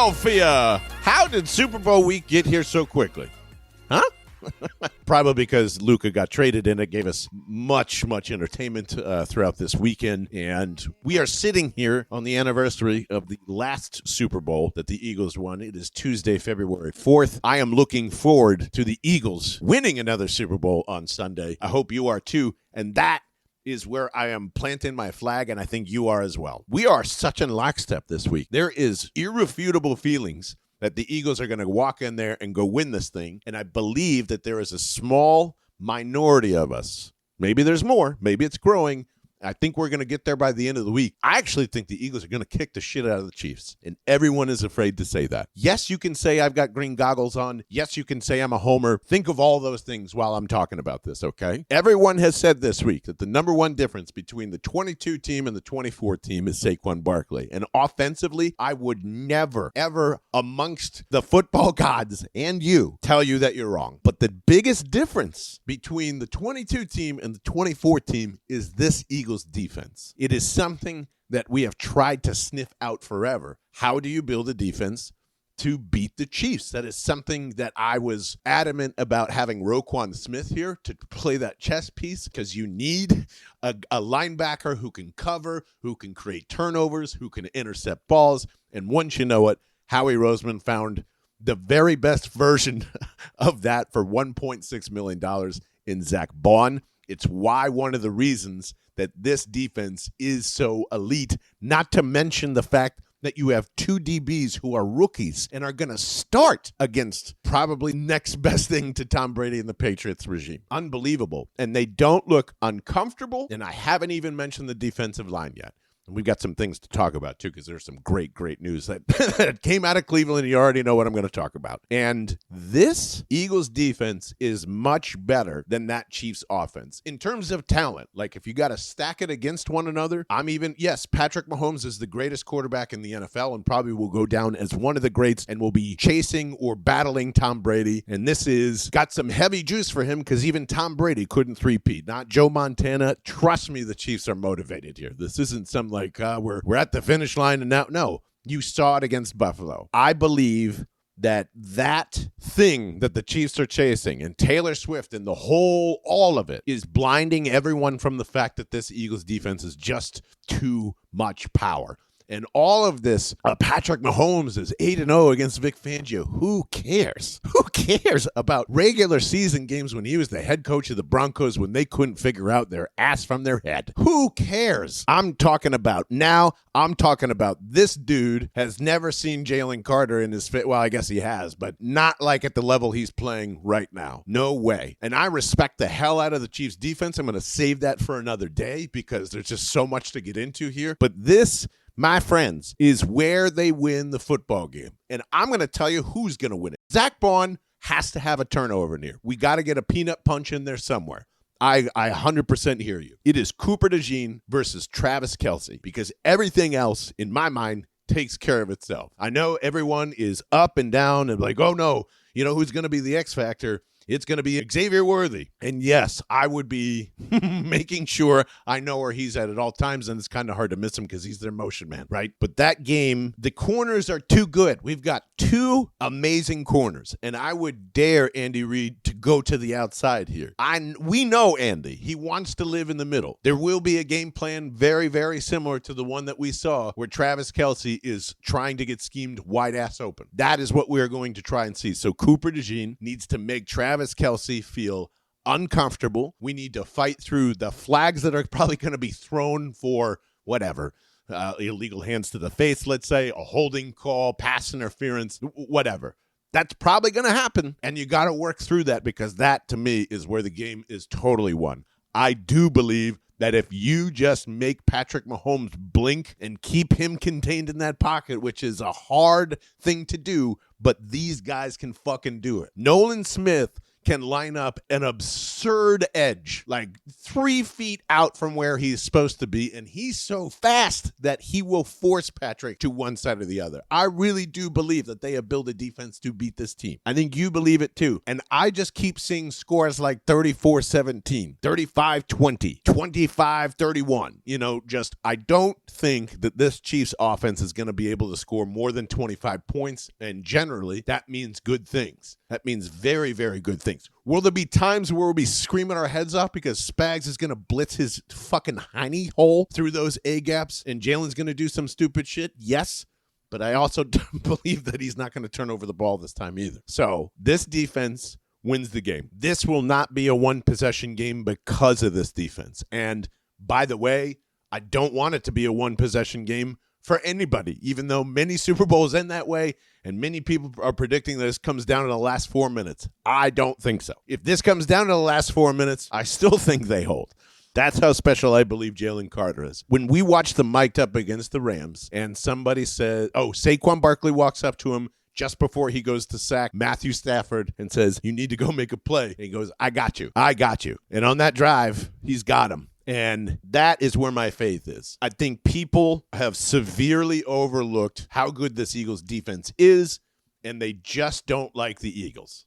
Philadelphia. How did Super Bowl week get here so quickly? Huh? Probably because Luka got traded and it gave us much entertainment throughout this weekend. And we are sitting here on the anniversary of the last Super Bowl that the Eagles won. It is Tuesday, February 4th. I am looking forward to the Eagles winning another Super Bowl on Sunday. I hope you are too. And that is where I am planting my flag, and I think you are as well. We are such in lockstep this week. There is irrefutable feelings that the Eagles are going to walk in there and go win this thing, and I believe that there is a small minority of us. Maybe there's more. Maybe it's growing. I think we're going to get there by the end of the week. I actually think the Eagles are going to kick the shit out of the Chiefs, and everyone is afraid to say that. Yes, you can say I've got green goggles on. Yes, you can say I'm a homer. Think of all those things while I'm talking about this, okay? Everyone has said this week that the number one difference between the 22 team and the 24 team is Saquon Barkley. And offensively, I would never, ever amongst the football gods and you tell you that you're wrong. But the biggest difference between the 22 team and the 24 team is this Eagles defense. It is something that we have tried to sniff out forever. How do you build a defense to beat the Chiefs? That is something that I was adamant about having Roquan Smith here to play that chess piece, because you need a linebacker who can cover, who can create turnovers, who can intercept balls. And once you know it, Howie Roseman found the very best version of that for $1.6 million in Zach Bond. It's why one of the reasons that this defense is so elite, not to mention the fact that you have two DBs who are rookies and are going to start against probably next best thing to Tom Brady and the Patriots regime. Unbelievable. And they don't look uncomfortable, and I haven't even mentioned the defensive line yet. And we've got some things to talk about, too, because there's some great news that came out of Cleveland. You already know what I'm going to talk about. And this Eagles defense is much better than that Chiefs offense. In terms of talent, like if you got to stack it against one another, yes, Patrick Mahomes is the greatest quarterback in the NFL and probably will go down as one of the greats and will be chasing or battling Tom Brady. And this is got some heavy juice for him because even Tom Brady couldn't three-peat. Not Joe Montana. Trust me, the Chiefs are motivated here. This isn't some we're at the finish line and now. No, you saw it against Buffalo. I believe that thing that the Chiefs are chasing and Taylor Swift and all of it is blinding everyone from the fact that this Eagles defense is just too much power. And all of this, Patrick Mahomes is 8-0 against Vic Fangio. Who cares? Who cares about regular season games when he was the head coach of the Broncos when they couldn't figure out their ass from their head? Who cares? I'm talking about this dude has never seen Jalen Carter in his fit. Well, I guess he has, but not like at the level he's playing right now. No way. And I respect the hell out of the Chiefs defense. I'm going to save that for another day because there's just so much to get into here. But this, my friends, is where they win the football game. And I'm going to tell you who's going to win it. Zach Bond has to have a turnover in here. We got to get a peanut punch in there somewhere. I 100% hear you. It is Cooper DeJean versus Travis Kelce because everything else, in my mind, takes care of itself. I know everyone is up and down and like, oh no, you know who's going to be the X factor? It's going to be Xavier Worthy. And yes, I would be making sure I know where he's at all times, and it's kind of hard to miss him because he's their motion man, right? But that game, the corners are too good. We've got two amazing corners, and I would dare Andy Reid to go to the outside here. We know Andy. He wants to live in the middle. There will be a game plan very, very similar to the one that we saw where Travis Kelce is trying to get schemed wide ass open. That is what we are going to try and see. So Cooper DeJean needs to make Travis Kelce feel uncomfortable. We need to fight through the flags that are probably going to be thrown for whatever, illegal hands to the face, let's say, a holding call, pass interference, whatever. That's probably going to happen, and you got to work through that because that, to me, is where the game is totally won. I do believe that if you just make Patrick Mahomes blink and keep him contained in that pocket, which is a hard thing to do, but these guys can fucking do it. Nolan Smith can line up an absurd edge, like 3 feet out from where he's supposed to be, and he's so fast that he will force Patrick to one side or the other. I really do believe that they have built a defense to beat this team. I think you believe it too. And I just keep seeing scores like 34-17, 35-20, 25-31. I don't think that this Chiefs offense is going to be able to score more than 25 points, and generally that means good things. That means very, very good things. Will there be times where we'll be screaming our heads off because Spags is going to blitz his fucking hiney hole through those A-gaps and Jalen's going to do some stupid shit? Yes. But I also don't believe that he's not going to turn over the ball this time either. So this defense wins the game. This will not be a one-possession game because of this defense. And by the way, I don't want it to be a one-possession game for anybody, even though many Super Bowls end that way and many people are predicting that this comes down to the last 4 minutes. I don't think so. If this comes down to the last 4 minutes, I still think they hold. That's how special I believe Jalen Carter is. When we watched them mic'd up against the Rams and somebody said, Saquon Barkley walks up to him just before he goes to sack Matthew Stafford and says, you need to go make a play. And he goes, I got you. And on that drive, he's got him. And that is where my faith is. I think people have severely overlooked how good this Eagles defense is, and they just don't like the Eagles.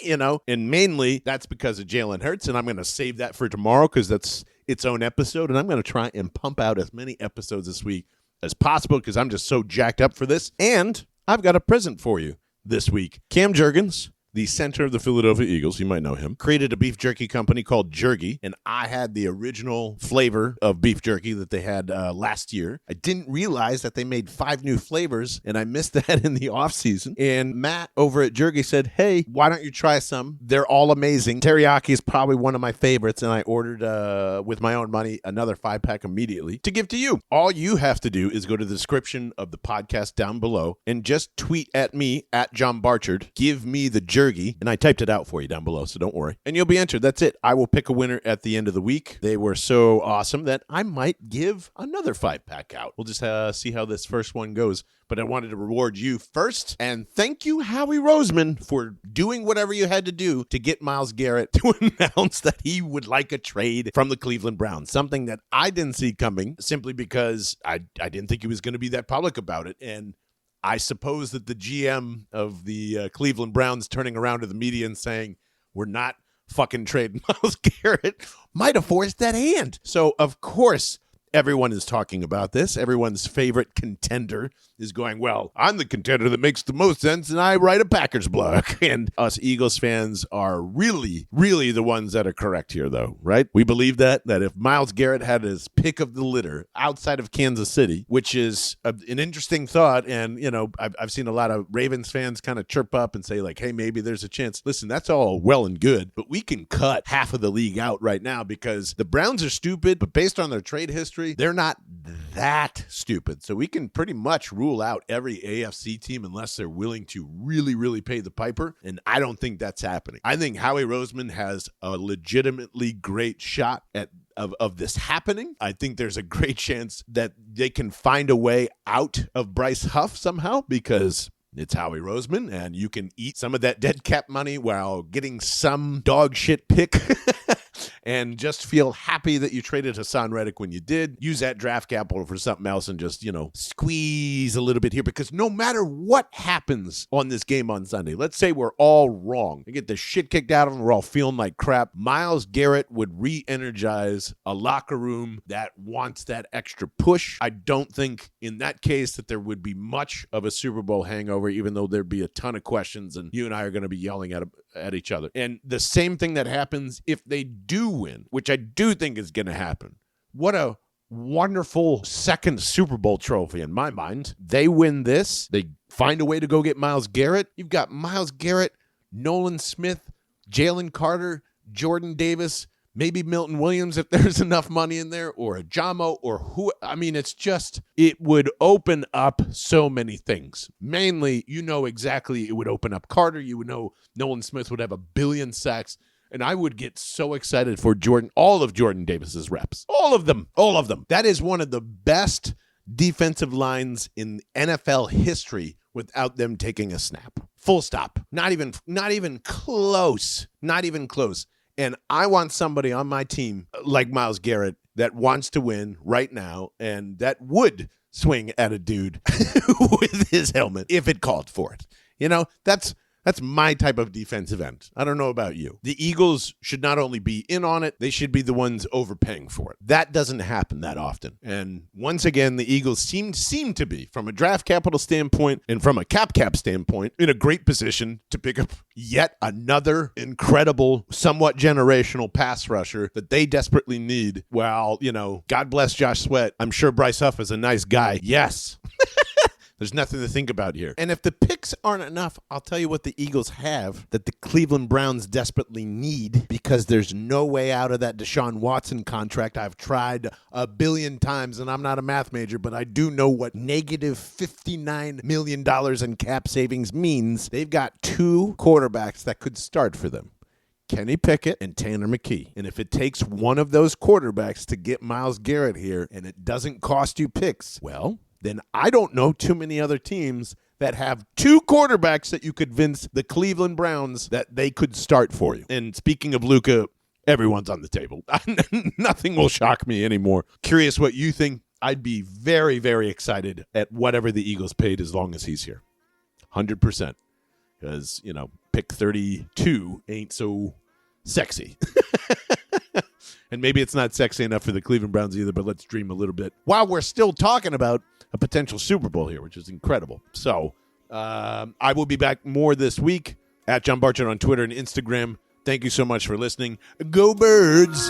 And mainly that's because of Jalen Hurts, and I'm going to save that for tomorrow because that's its own episode, and I'm going to try and pump out as many episodes this week as possible because I'm just so jacked up for this. And I've got a present for you this week. Cam Jurgens, the center of the Philadelphia Eagles, you might know him, created a beef jerky company called Jergy, and I had the original flavor of beef jerky that they had last year. I didn't realize that they made 5 new flavors, and I missed that in the offseason. And Matt over at Jergy said, hey, why don't you try some? They're all amazing. Teriyaki is probably one of my favorites, and I ordered, with my own money, another 5-pack immediately to give to you. All you have to do is go to the description of the podcast down below and just tweet at me, at John Barchard, give me the Jergy, and I typed it out for you down below, so don't worry. And you'll be entered. That's it. I will pick a winner at the end of the week. They were so awesome that I might give another 5-pack out. We'll just see how this first one goes. But I wanted to reward you first. And thank you, Howie Roseman, for doing whatever you had to do to get Myles Garrett to announce that he would like a trade from the Cleveland Browns. Something that I didn't see coming simply because I didn't think he was going to be that public about it. And I suppose that the GM of the Cleveland Browns turning around to the media and saying, we're not fucking trading Myles Garrett might have forced that hand. So, of course, everyone is talking about this. Everyone's favorite contender is going, well, I'm the contender that makes the most sense, and I write a Packers blog. And us Eagles fans are really, really the ones that are correct here, though, right? We believe that if Myles Garrett had his pick of the litter outside of Kansas City, which is an interesting thought, and, I've seen a lot of Ravens fans kind of chirp up and say, like, hey, maybe there's a chance. Listen, that's all well and good, but we can cut half of the league out right now because the Browns are stupid, but based on their trade history, they're not that stupid. So we can pretty much rule out every AFC team unless they're willing to really, really pay the piper. And I don't think that's happening. I think Howie Roseman has a legitimately great shot of this happening. I think there's a great chance that they can find a way out of Bryce Huff somehow because it's Howie Roseman, and you can eat some of that dead cap money while getting some dog shit pick and just feel happy that you traded Hassan Reddick when you did. Use that draft capital for something else and just, squeeze a little bit here because no matter what happens on this game on Sunday, let's say we're all wrong. We get the shit kicked out of them. We're all feeling like crap. Myles Garrett would re-energize a locker room that wants that extra push. I don't think in that case that there would be much of a Super Bowl hangover, even though there'd be a ton of questions and you and I are going to be yelling at each other. And the same thing that happens if they do win, which I do think is going to happen. What a wonderful second Super Bowl trophy in my mind. They win this. They find a way to go get Myles Garrett. You've got Myles Garrett, Nolan Smith, Jalen Carter, Jordan Davis, maybe Milton Williams if there's enough money in there, or a Jamo, or who. I mean, it would open up so many things. Mainly, exactly it would open up Carter. You would know Nolan Smith would have 1 billion sacks. And I would get so excited for all of Jordan Davis's reps. All of them. That is one of the best defensive lines in NFL history without them taking a snap. Full stop. Not even close. Not even close. And I want somebody on my team like Myles Garrett that wants to win right now and that would swing at a dude with his helmet if it called for it. You know, that's my type of defensive end. I don't know about you. The Eagles should not only be in on it, they should be the ones overpaying for it. That doesn't happen that often. And once again, the Eagles seem to be, from a draft capital standpoint and from a cap standpoint, in a great position to pick up yet another incredible, somewhat generational pass rusher that they desperately need. Well, you know, God bless Josh Sweat. I'm sure Bryce Huff is a nice guy. Yes. There's nothing to think about here. And if the picks aren't enough, I'll tell you what the Eagles have that the Cleveland Browns desperately need, because there's no way out of that Deshaun Watson contract. I've tried a billion times, and I'm not a math major, but I do know what negative $59 million in cap savings means. They've got two quarterbacks that could start for them. Kenny Pickett and Tanner McKee. And if it takes one of those quarterbacks to get Myles Garrett here and it doesn't cost you picks, well, then I don't know too many other teams that have two quarterbacks that you could convince the Cleveland Browns that they could start for you. And speaking of Luka, everyone's on the table. Nothing will shock me anymore. Curious what you think. I'd be very, very excited at whatever the Eagles paid as long as he's here. 100%. Because, you know, pick 32 ain't so sexy. And maybe it's not sexy enough for the Cleveland Browns either, but let's dream a little bit while we're still talking about a potential Super Bowl here, which is incredible. So I will be back more this week at John Barchard on Twitter and Instagram. Thank you so much for listening. Go Birds!